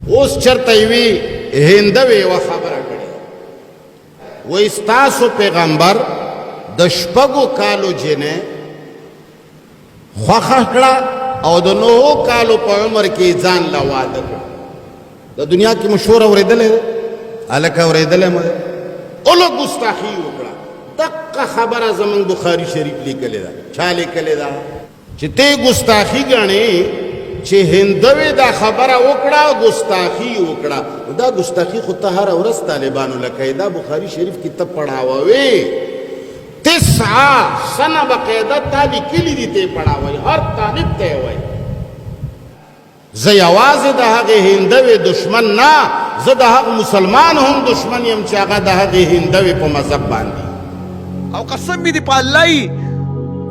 اوس چرته وی هندوی و خبره کړي وای ستاسو پیغمبر د شپږو کالو جنې خوښه کړه او د 9 کالو په عمر کې ځان لا واده کړ. د دنیا کې مشهور اورېدلې الکه اورېدلې مې اولو ګستاخی وکړه. دغه خبره زمون بخاری شریف لیکلې ده. چا لیکلې ده چې ته ګستاخی غاڼې چې هندوی دا خبره وکړه او ګستاخی وکړه. دا ګستاخی خو ته هر ورځ طالبانو لکه دا بخاری شریف کې ته پڑھاووي 9 سنه بقاعده تالی کلی دي ته پڑھاوي هر طالب ته وای زه یوازې د هغې هندوی دشمن نه زه د هغه مسلمان هم دشمن یم چې هغه د هغې هندوی په مذهب باندې او قسم می دی په الله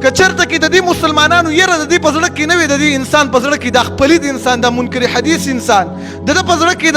که چرته کې د دې مسلمانانو یره د دې په زړه کې نه وي د دې انسان په زړه کې د خپلید انسان د منکر حدیث انسان د دې په زړه کې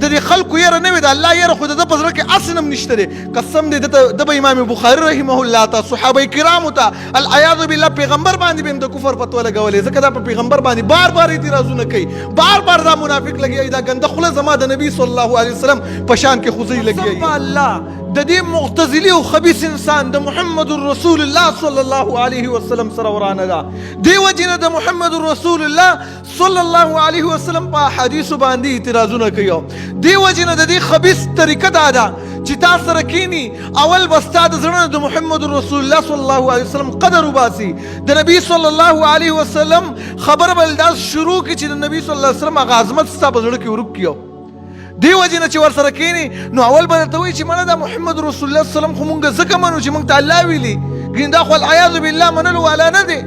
د دې خلکو یره نه وي د الله یره خو د دې په زړه کې اصلا هم نشته دی. قسم دی د امام بخاری رحمه الله ته صحابه کرامو ته العیاذ بالله پیغمبر باندې به د کفر فتوا لګولې ځکه دا په پیغمبر باندې بار بار اعتراضونه کوي بار بار دا منافق لګي دا ګنده خوله زما د نبی صلی الله علیه وسلم په شان کې خوځي لګي الله د دې معتزلی او خبيث انسان د محمد رسول الله صلی الله علیه وسلم سره ورانه ده. دی وجنه د محمد رسول الله صلی الله علیه وسلم په حدیث باندې اعتراضونه کوي. دی وجنه د دې خبيث طریقه ده چې تاسو سره کینی اول بستا د زړه د محمد رسول الله صلی الله علیه وسلم قدر وباسي د نبی صلی الله علیه وسلم خبر بل دا شروع کی چې د نبی صلی الله علیه وسلم عظمت ستاسو زړه کې ورک کیو. دی وجنه چې ور سره کینی نو اول به ته وی چې مړه د محمد رسول الله صلی الله علیه وسلم خو مونږ زکه منو چې مونږ ته الله ویلي ګیندا خو العیاذ بالله منلو ولا نه دی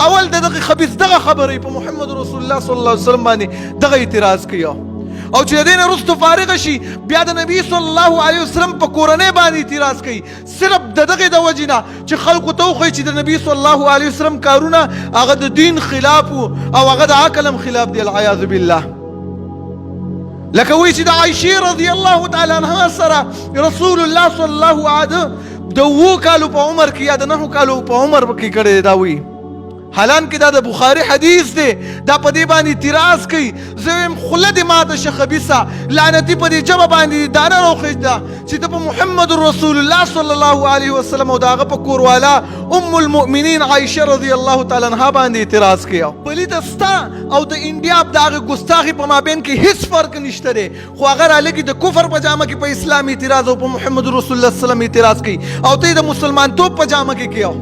اول دغه خبيث دغه خبرې په محمد رسول الله صلی الله علیه وسلم باندې دغه اعتراض کیو او چې دین رستو فارغ شي بیا د نبی صلی الله علیه وسلم په کورنۍ باندې اعتراض کوي صرف دغه د وجنه چې خلکو ته خو چې د نبی صلی الله علیه وسلم کارونه هغه د دین خلاف او هغه د عقلم خلاف دی العیاذ بالله. لکه وی چې د عائشه رضی الله تعالی عنها سره رسول الله صلی الله علیه د 2 کالو په عمر کې یا د 9 کالو په عمر کې کړي دا وی حالان کې دا د بخاری حدیث دی دا په دې باندې اعتراض کوي زم خلد ما د شخبيسه لعنتی په دې جواب باندې دانه روخیدا چې د محمد رسول الله صلی الله علیه وسلم او داغه په کوروالا ام المؤمنین عائشه رضی الله تعالی عنها باندې اعتراض کړي. پلیدستا او د انډیا داغه ګستاخی په مابین کې هیڅ فرق نشته دی خو هغه لګي د کفر په جامه کې په اسلام اعتراض او په محمد رسول الله صلی الله علیه وسلم اعتراض کوي او ته د مسلمان توپ په جامه کې کیو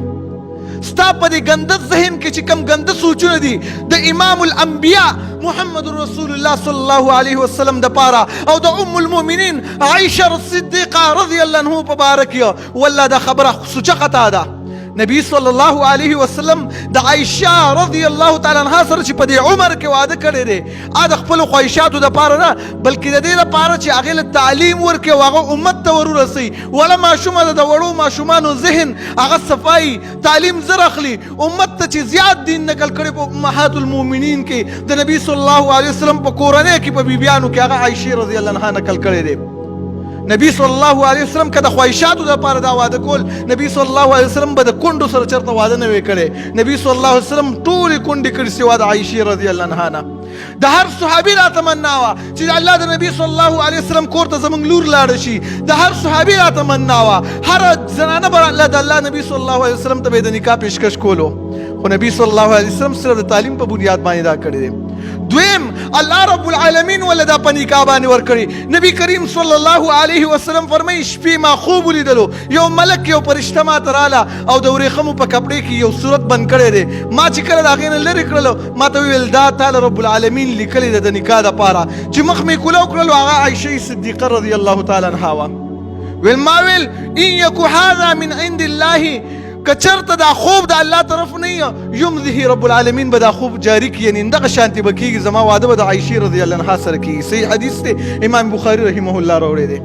ستا په دې ګنده ذهن کې چې کم ګنده سوچونه دي د امام الانبیاء محمد رسول الله صلی الله علیه وسلم د پاره او د ام المؤمنین عائشه الصدیقه رضی الله عنها مبارک والله دا خبره سوچه خطا ده. نبی صلی الله علیه وسلم د عائشه رضی الله تعالی عنها سره چې په دې عمر کې واده کړی دی ا د خپل خواهشاتو د پاره نه بلکې د دې لپاره چې هغه له تعلیم ورکړي او هغه امت ته ورسي ولا ماشومه د وړو ماشومانو ذهن هغه صفای تعلیم زر اخلي امت ته چې زیات دین نقل کړي په امهات المؤمنین کې د نبی صلی الله علیه وسلم په کورنۍ کې په بیبيانو کې هغه عائشه رضی الله عنها نقل کړي دی. نبی صلی الله علیه وسلم کده خواهشاتو د پاره دا واده کول نبی صلی الله علیه وسلم به د کندو سره چرته واده نه وکړي. نبی صلی الله علیه وسلم ټول کندې کړي سوا د عائشه رضی الله عنها نه. د هر صحابي را تمنا وا چې الله د نبی صلی الله علیه وسلم کور ته زمونږ لور لاړ شي د هر صحابي را تمنا وا هر زنانه بر الله نبی صلی الله علیه وسلم ته د نکاح پیشکش کولو خو نبی صلی الله علیه وسلم سره د تعلیم په بنیاد باندې دا کړی دی. دویم الله رب العالمین ولدا په نکاح باندې ور کړی. نبی کریم صلی الله علیه وسلم فرمایي شپې ما خوب لیدلو یو ملک یو فرشته ما تراله او د ورېخمو په کپڑے کې یو صورت بند کړی دی ما چې کله دا غینه لری کړلو ما ته ویل دا تعالی رب العالمین لیکلی د نکاح د پاره چې مخ می کولو کړلو هغه عائشه صدیقه رضی الله تعالی عنها ویل ما ویل ان یکو هذا من عند الله کچرته دا خوب د الله طرف نه یمذه رب العالمین به دا خوب جاری کی یعنی دغه شانتی بکیږي زما واده به د عائشه رضی الله عنها سره کی. صحیح حدیث دی امام بخاری رحمه الله راوړی دی.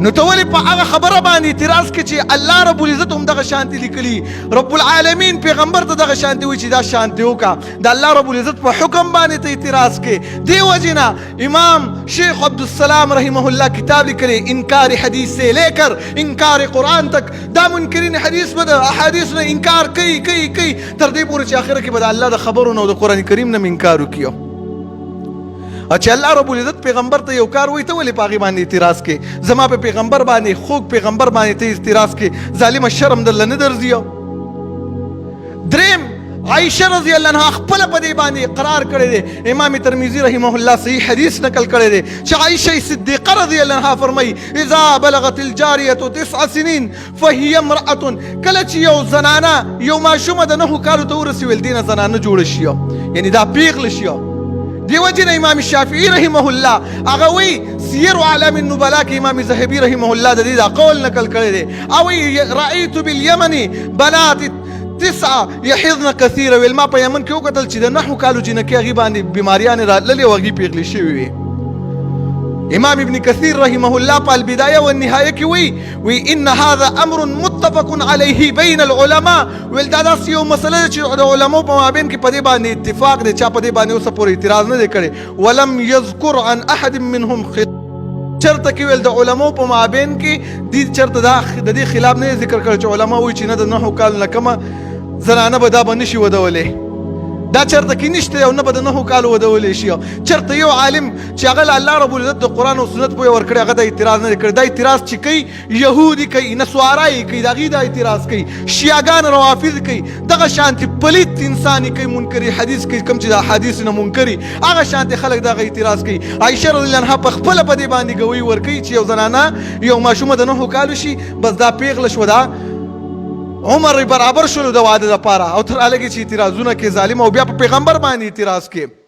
نو ته ولې په هغه خبره باندې اعتراض کې چې الله رب العزت هم دغه شانتی لیکلی رب العالمین پیغمبر ته دغه شانتی وي چې دا شانتی وکا د الله رب العزت په حکم باندې ته اعتراض کې. دی وجنا امام شیخ عبدالسلام رحمه الله کتاب لیکلی انکار حدیث سے لے کر انکار قرآن تک دا منکرین حدیث به د احادیث نه انکار کوي تر دې پورې چې اخر کې به د الله د خبرونو او د قرآن کریم نه انکار وکړي. او چې الله رب العزت پیغمبر ته یو کار وایي ته ولې په هغې باندې اعتراض کې زما په پیغمبر باندې خوږ پیغمبر باندې ته اعتراض کې ظالمه شرم درله نه درځي دریم عائشہ رضی اللہ عنہ خپل په دې باندې اقرار کړی دی امام ترمذی رحمه الله صحیح حدیث نقل کړی دی چې عائشہ صدیقہ رضی اللہ عنها فرمایي اذا بلغت الجاریه 9 سنین فهي امرأة کله چې یو زنانه یو ماشومه د 9 کالو ته ورسېږي دینه زنانه جوړه شي یعنی دا پیغله شي دیو جن امام شافعی رحمه الله هغه وی سیر اعلام النبلاء کې امام ذهبی رحمه الله د دې دا قول نقل کړی دی او رأيت باليمن بنات 9 يحضن كثيرا ویل ما په یمن کې وکتل چې د 9 کالو جنکې هغې باندې بیماریانې راتللې او هغې پیغلې شوې وي امام ابن كثير رحمه الله په البدايه والنهايه کې وی ان هذا امر متفق عليه بين العلماء ویل دا داسې یو مسله چې د علماو په مابین کې په دې باندې اتفاق دی چا په دې باندې اوسه پورې اعتراض نه دی کړی ولم يذكر عن احد منهم چرته کې ویل د علماو په مابین کې دې چرته د دې خلاف نه ذکر کړی چې علما وایي چې نه د 9 کال نه کمه زنانه به دا به نشي ودولی دا چرته کې نشته او نه به د 9 کالو ودولی شي چرته یو عالم چې هغه الله رب العزت د قرآن او سنت پوهه ورکړی هغه د اعتراض نه دی کړی دا اعتراض چې کوي یهودي کوي نسوارا یې کوي د هغې دا اعتراض کوي شیعګان روافظ کوي دغه شانتې پلیت انسان کوي منکري حدیث کوي کوم چې د احادیث نه منکري هغه شانتې خلک دغه اعتراض کوي عایشه رضی الله عنها په خپله په دې باندې ګویي ورکوي چې یو زنانه یو ماشومه د 9 کالو شي بس دا پیغله شوه دا عمر برابر شول د واده لپاره او تر هغه کې چې اعتراضونه کې ظالم او بیا په پیغمبر باندې اعتراض کې